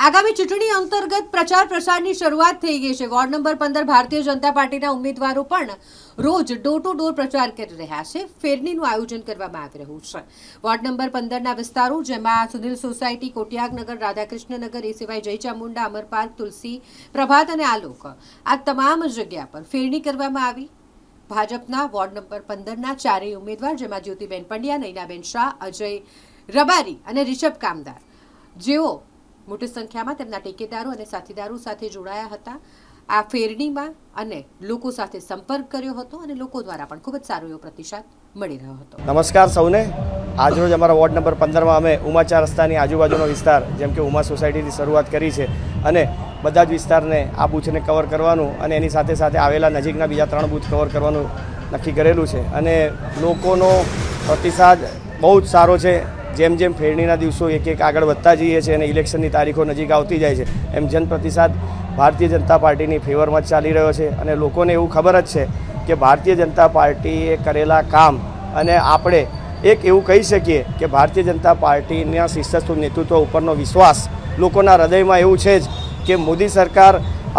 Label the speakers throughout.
Speaker 1: આગામી ચૂંટણી અંતર્ગત પ્રચાર પ્રસારની શરૂઆત થઈ ગઈ છે। વોર્ડ નંબર 15 ભારતીય જનતા પાર્ટીના ઉમેદવારો પણ રોજ ડોર ટુ ડોર પ્રચાર કરી રહ્યા છે। ફેરણીનું આયોજન કરવામાં આવી રહ્યું છે। વોર્ડ નંબર 15ના વિસ્તારો જેમાં સુનિલ સોસાયટી, કોટિયાકનગર, રાધાકૃષ્ણનગર, એ સિવાય જય ચામુંડા, અમર પાર્ક, તુલસી, પ્રભાત અને આલોક, આ તમામ જગ્યા પર ફેરણી કરવામાં આવી। ભાજપના વોર્ડ નંબર 15ના ચારેય ઉમેદવાર જેમાં જ્યોતિબેન પંડ્યા, નૈનાબેન શાહ, અજય રબારી અને રિષભ કામદાર જેઓ મોટી સંખ્યામાં તેમના ટેકેદારો અને સાથીદારો સાથે જોડાયા હતા। આ ફેરણીમાં અને લોકો સાથે સંપર્ક કર્યો હતો અને લોકો દ્વારા પણ ખૂબ જ સારો એવો પ્રતિસાદ મળી રહ્યો હતો।
Speaker 2: નમસ્કાર સૌને। આજરોજ અમારા વોર્ડ નંબર 15માં અમે ઉમા 4 રસ્તાની આજુબાજુનો વિસ્તાર જેમ કે ઉમા સોસાયટીથી શરૂઆત કરી છે અને બધા જ વિસ્તારને આ બૂથને કવર કરવાનું અને એની સાથે સાથે આવેલા નજીકના બીજા 3 બૂથ કવર કરવાનું નક્કી કરેલું છે અને લોકોનો પ્રતિસાદ બહુ જ સારો છે। જેમ જેમ ફેરણીના દિવસો એક એક આગળ વધતા જઈએ છીએ અને ઇલેક્શનની તારીખો નજીક આવતી જાય છે એમ જન પ્રતિસાદ ભારતીય જનતા પાર્ટીની ફેવરમાં જ ચાલી રહ્યો છે અને લોકોને એવું ખબર જ છે કે ભારતીય જનતા પાર્ટીએ કરેલા કામ અને આપણે એક એવું કહી શકીએ કે ભારતીય જનતા પાર્ટીના શિસ્તસ્થ નેતૃત્વ ઉપરનો વિશ્વાસ લોકોના હૃદયમાં એવું છે જ કે મોદી સરકાર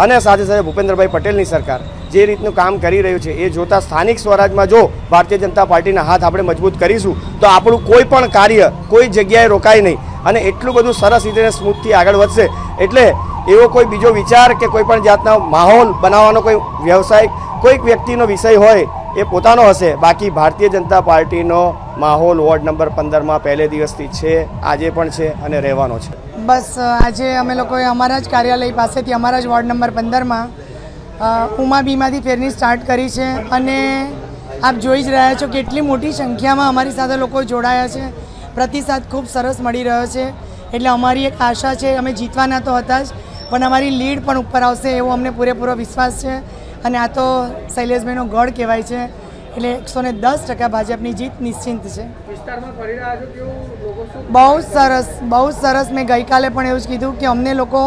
Speaker 2: અને સાથે સાથે ભૂપેન્દ્રભાઈ પટેલની સરકાર જે રીતનું કામ કરી રહ્યું છે એ જોતાં સ્થાનિક સ્વરાજમાં જો ભારતીય જનતા પાર્ટીના હાથ આપણે મજબૂત કરીશું તો આપણું કોઈ પણ કાર્ય કોઈ જગ્યાએ રોકાય નહીં અને એટલું બધું સરસ રીતે સ્મૂથથી આગળ વધશે। એટલે એવો કોઈ બીજો વિચાર કે કોઈ પણ જાતનો માહોલ બનાવવાનો કોઈ વ્યવસાય કોઈક વ્યક્તિનો વિષય હોય એ પોતાનો હશે। બાકી ભારતીય જનતા પાર્ટીનો માહોલ વોર્ડ નંબર 15માં પહેલે દિવસથી છે, આજે પણ છે અને રહેવાનો છે।
Speaker 3: બસ આજે અમે લોકોએ અમારા જ કાર્યાલય પાસેથી અમારા જ વોર્ડ નંબર 15માં ઉમા બીમાંથી ફેરની સ્ટાર્ટ કરી છે અને આપ જોઈ જ રહ્યા છો કેટલી મોટી સંખ્યામાં અમારી સાથે લોકો જોડાયા છે। પ્રતિસાદ ખૂબ સરસ મળી રહ્યો છે એટલે અમારી એક આશા છે, અમે જીતવાના તો હતા જ પણ અમારી લીડ પણ ઉપર આવશે એવો અમને પૂરેપૂરો વિશ્વાસ છે અને આ તો શૈલેષભાઈનો ગઢ કહેવાય છે એટલે 110% ભાજપની જીત નિશ્ચિંત છે। બહુ સરસ। મેં ગઈકાલે પણ એવું જ કીધું કે અમને લોકો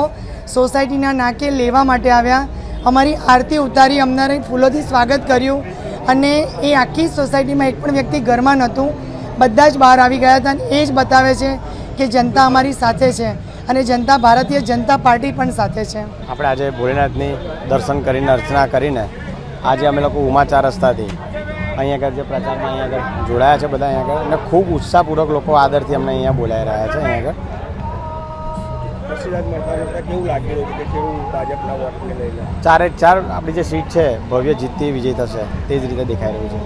Speaker 3: સોસાયટીના નાકે લેવા માટે આવ્યા, અમારી આરતી ઉતારી, અમને ફૂલોથી સ્વાગત કર્યું અને એ આખી સોસાયટીમાં એક પણ વ્યક્તિ ઘરમાં નહોતું, બધા જ બહાર આવી ગયા હતા અને એ જ બતાવે છે કે જનતા અમારી સાથે છે અને જનતા ભારતીય જનતા પાર્ટી પણ સાથે છે।
Speaker 2: આપણે આજે ભોલેનાથની દર્શન કરીને અર્ચના કરીને આજે અમે લોકો ઉમા 4 રસ્તાથી અહીંયા આગળ જે પ્રચારમાં અહીંયા આગળ જોડાયા છે બધા અહીંયા આગળ અને ખૂબ ઉત્સાહપૂર્વક લોકો આદરથી અમને અહીંયા બોલાવી રહ્યા છે। અહીંયા આગળ કેવું લાગી રહ્યું છે કે કેવું ભાજપના વોટને લઈને 4 આપણી જે સીટ છે ભવ્ય જીતથી વિજય થશે તે જ રીતે દેખાઈ રહ્યું છે।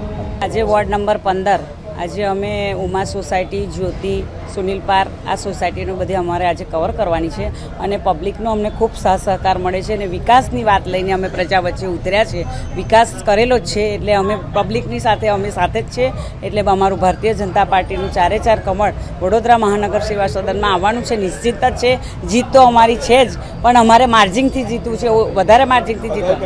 Speaker 4: આજે વોર્ડ નંબર 15 આજે અમે ઉમા સોસાયટી, જ્યોતિ, સુનિલ પાર્ક આ સોસાયટીનું બધી અમારે આજે કવર કરવાની છે અને પબ્લિકનો અમને ખૂબ સાથ સહકાર મળે છે અને વિકાસની વાત લઈને અમે પ્રજા વચ્ચે ઉતર્યા છે। વિકાસ કરેલો જ છે એટલે અમે પબ્લિકની સાથે અમે સાથે જ છે એટલે અમારું ભારતીય જનતા પાર્ટીનું 4 કમળ વડોદરા મહાનગર સેવા સદનમાં આવવાનું છે, નિશ્ચિત જ છે। જીત તો અમારી છે જ પણ અમારે માર્જિનથી જીતવું છે, વધારે માર્જિનથી જીતવું।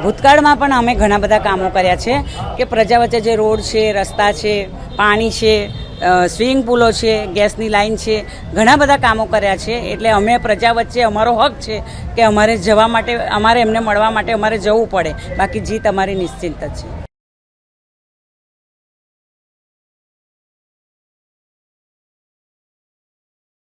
Speaker 4: ભૂતકાળમાં પણ અમે ઘણા બધા કામો કર્યા છે કે પ્રજા વચ્ચે જે રોડ છે, રસ્તા છે, પાણી છે, સ્વિમિંગ પુલો છે, ગેસની લાઈન છે, ઘણા બધા કામો કર્યા છે એટલે અમે પ્રજા વચ્ચે અમારો હક છે કે અમારે જવા માટે, અમારે એમને મળવા માટે અમારે જવું પડે, બાકી જીત અમારી નિશ્ચિત જ છે।